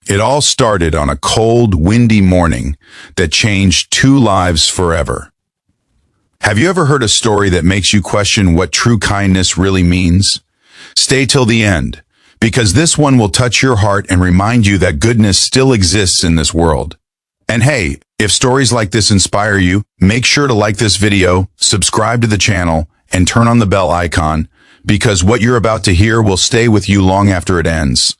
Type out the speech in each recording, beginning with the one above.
It all started on a cold, windy morning that changed two lives forever. Have you ever heard a story that makes you question what true kindness really means? Stay till the end, because this one will touch your heart and remind you that goodness still exists in this world. And hey, if stories like this inspire you, make sure to like this video, subscribe to the channel, and turn on the bell icon, because what you're about to hear will stay with you long after it ends.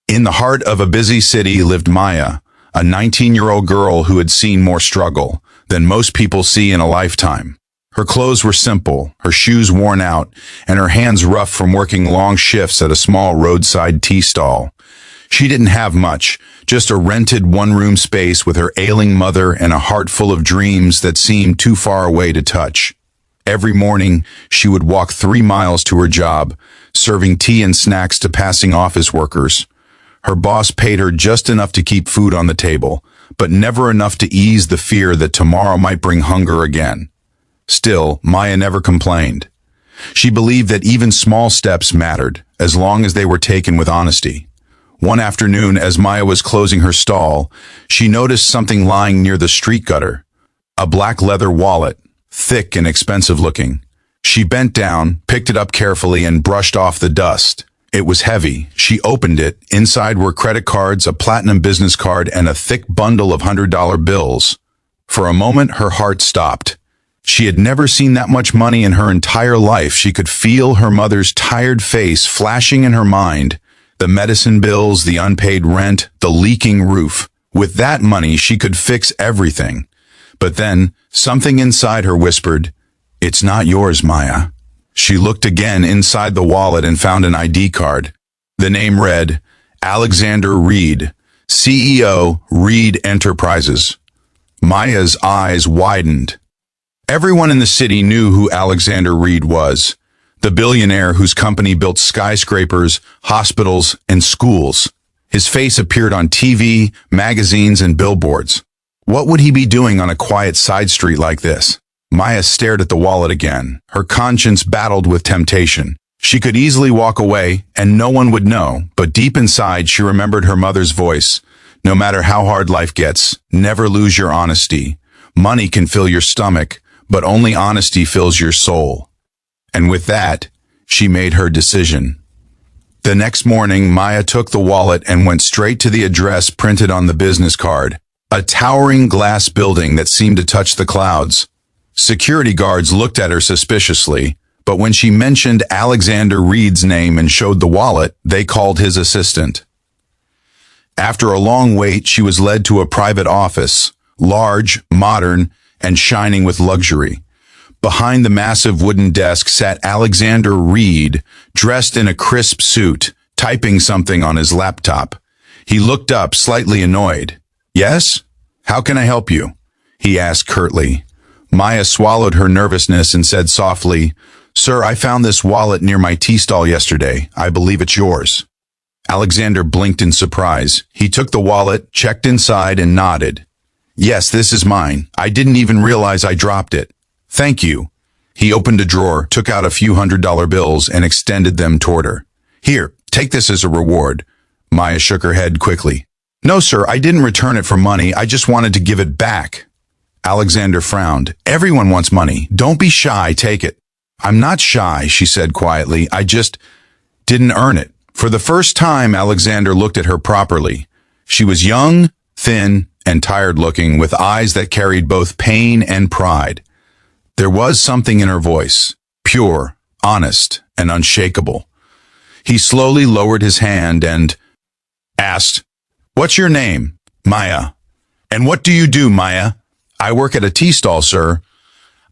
In the heart of a busy city lived Maya, a 19-year-old girl who had seen more struggle than most people see in a lifetime. Her clothes were simple, her shoes worn out, and her hands rough from working long shifts at a small roadside tea stall. She didn't have much, just a rented one-room space with her ailing mother and a heart full of dreams that seemed too far away to touch. Every morning, she would walk 3 miles to her job, serving tea and snacks to passing office workers. Her boss paid her just enough to keep food on the table, but never enough to ease the fear that tomorrow might bring hunger again. Still, Maya never complained. She believed that even small steps mattered, as long as they were taken with honesty. One afternoon, as Maya was closing her stall, she noticed something lying near the street gutter. A black leather wallet, thick and expensive looking. She bent down, picked it up carefully, and brushed off the dust. It was heavy. She opened it. Inside were credit cards, a platinum business card, and a thick bundle of $100 bills. For a moment, her heart stopped. She had never seen that much money in her entire life. She could feel her mother's tired face flashing in her mind. The medicine bills, the unpaid rent, the leaking roof. With that money, she could fix everything. But then, something inside her whispered, "It's not yours, Maya." She looked again inside the wallet and found an ID card. The name read, Alexander Reed, CEO, Reed Enterprises. Maya's eyes widened. Everyone in the city knew who Alexander Reed was, the billionaire whose company built skyscrapers, hospitals, and schools. His face appeared on TV, magazines, and billboards. What would he be doing on a quiet side street like this? Maya stared at the wallet again. Her conscience battled with temptation. She could easily walk away, and no one would know, but deep inside she remembered her mother's voice. No matter how hard life gets, never lose your honesty. Money can fill your stomach, but only honesty fills your soul. And with that, she made her decision. The next morning, Maya took the wallet and went straight to the address printed on the business card. A towering glass building that seemed to touch the clouds. Security guards looked at her suspiciously, but when she mentioned Alexander Reed's name and showed the wallet, they called his assistant. After a long wait, she was led to a private office, large, modern, and shining with luxury. Behind the massive wooden desk sat Alexander Reed, dressed in a crisp suit, typing something on his laptop. He looked up, slightly annoyed. "Yes? How can I help you?" he asked curtly. Maya swallowed her nervousness and said softly, "Sir, I found this wallet near my tea stall yesterday. I believe it's yours." Alexander blinked in surprise. He took the wallet, checked inside, and nodded. "Yes, this is mine. I didn't even realize I dropped it. Thank you." He opened a drawer, took out a few $100 bills, and extended them toward her. "Here, take this as a reward." Maya shook her head quickly. "No, sir, I didn't return it for money. I just wanted to give it back." Alexander frowned. "Everyone wants money. Don't be shy. Take it." "I'm not shy," she said quietly. "I just didn't earn it." For the first time, Alexander looked at her properly. She was young, thin, and tired-looking, with eyes that carried both pain and pride. There was something in her voice, pure, honest, and unshakable. He slowly lowered his hand and asked, "What's your name?" "Maya." "And what do you do, Maya?" "I work at a tea stall, sir.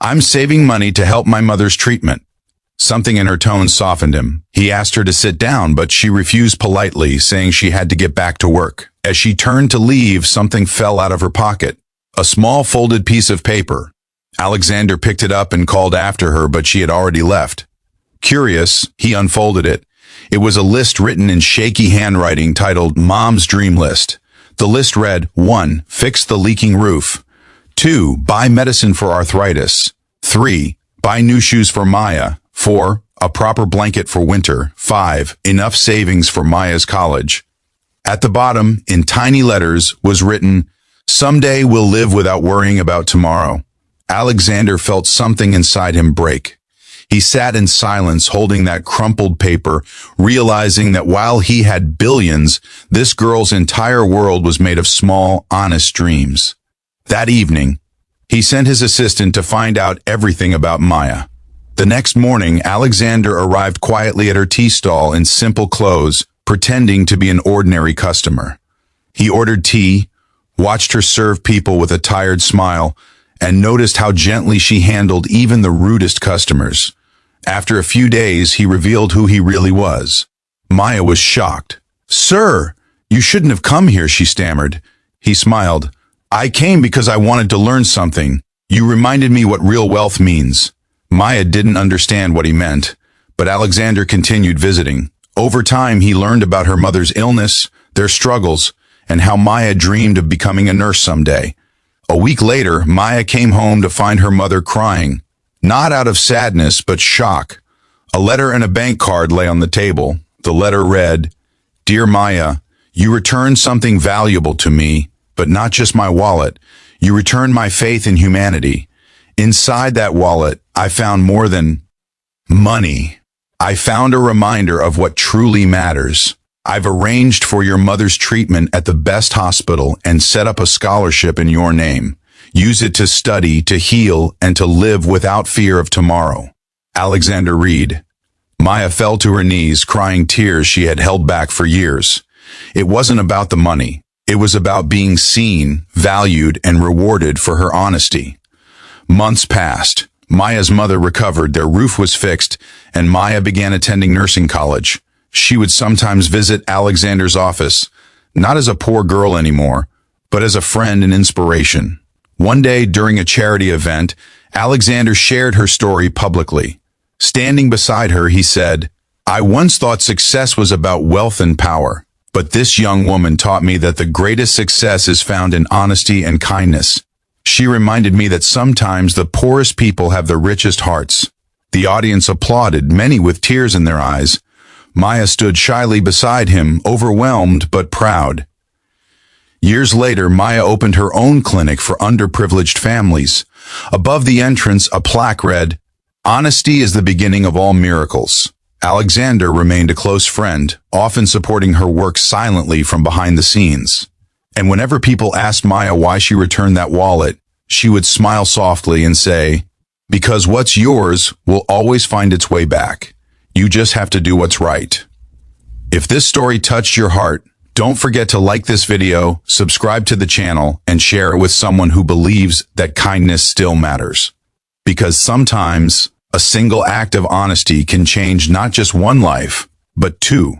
I'm saving money to help my mother's treatment." Something in her tone softened him. He asked her to sit down, but she refused politely, saying she had to get back to work. As she turned to leave, something fell out of her pocket. A small folded piece of paper. Alexander picked it up and called after her, but she had already left. Curious, he unfolded it. It was a list written in shaky handwriting titled Mom's Dream List. The list read, 1. Fix the leaking roof. 2. Buy medicine for arthritis. 3. Buy new shoes for Maya. 4. A proper blanket for winter. 5. Enough savings for Maya's college. At the bottom, in tiny letters, was written, "Someday we'll live without worrying about tomorrow." Alexander felt something inside him break. He sat in silence holding that crumpled paper, realizing that while he had billions, this girl's entire world was made of small, honest dreams. That evening, he sent his assistant to find out everything about Maya. The next morning, Alexander arrived quietly at her tea stall in simple clothes, pretending to be an ordinary customer. He ordered tea, watched her serve people with a tired smile, and noticed how gently she handled even the rudest customers. After a few days, he revealed who he really was. Maya was shocked. "Sir, you shouldn't have come here," she stammered. He smiled. "I came because I wanted to learn something. You reminded me what real wealth means." Maya didn't understand what he meant, but Alexander continued visiting. Over time, he learned about her mother's illness, their struggles, and how Maya dreamed of becoming a nurse someday. A week later, Maya came home to find her mother crying, not out of sadness, but shock. A letter and a bank card lay on the table. The letter read, "Dear Maya, you returned something valuable to me, but not just my wallet. You returned my faith in humanity. Inside that wallet, I found more than money. I found a reminder of what truly matters. I've arranged for your mother's treatment at the best hospital and set up a scholarship in your name. Use it to study, to heal, and to live without fear of tomorrow. Alexander Reed." Maya fell to her knees, crying tears she had held back for years. It wasn't about the money. It was about being seen, valued, and rewarded for her honesty. Months passed. Maya's mother recovered, their roof was fixed, and Maya began attending nursing college. She would sometimes visit Alexander's office, not as a poor girl anymore, but as a friend and inspiration. One day, during a charity event, Alexander shared her story publicly. Standing beside her, he said, "I once thought success was about wealth and power, but this young woman taught me that the greatest success is found in honesty and kindness. She reminded me that sometimes the poorest people have the richest hearts." The audience applauded, many with tears in their eyes. Maya stood shyly beside him, overwhelmed but proud. Years later, Maya opened her own clinic for underprivileged families. Above the entrance, a plaque read, "Honesty is the beginning of all miracles." Alexander remained a close friend, often supporting her work silently from behind the scenes. And whenever people asked Maya why she returned that wallet, she would smile softly and say, "Because what's yours will always find its way back. You just have to do what's right." If this story touched your heart, don't forget to like this video, subscribe to the channel, and share it with someone who believes that kindness still matters. Because sometimes a single act of honesty can change not just one life, but two.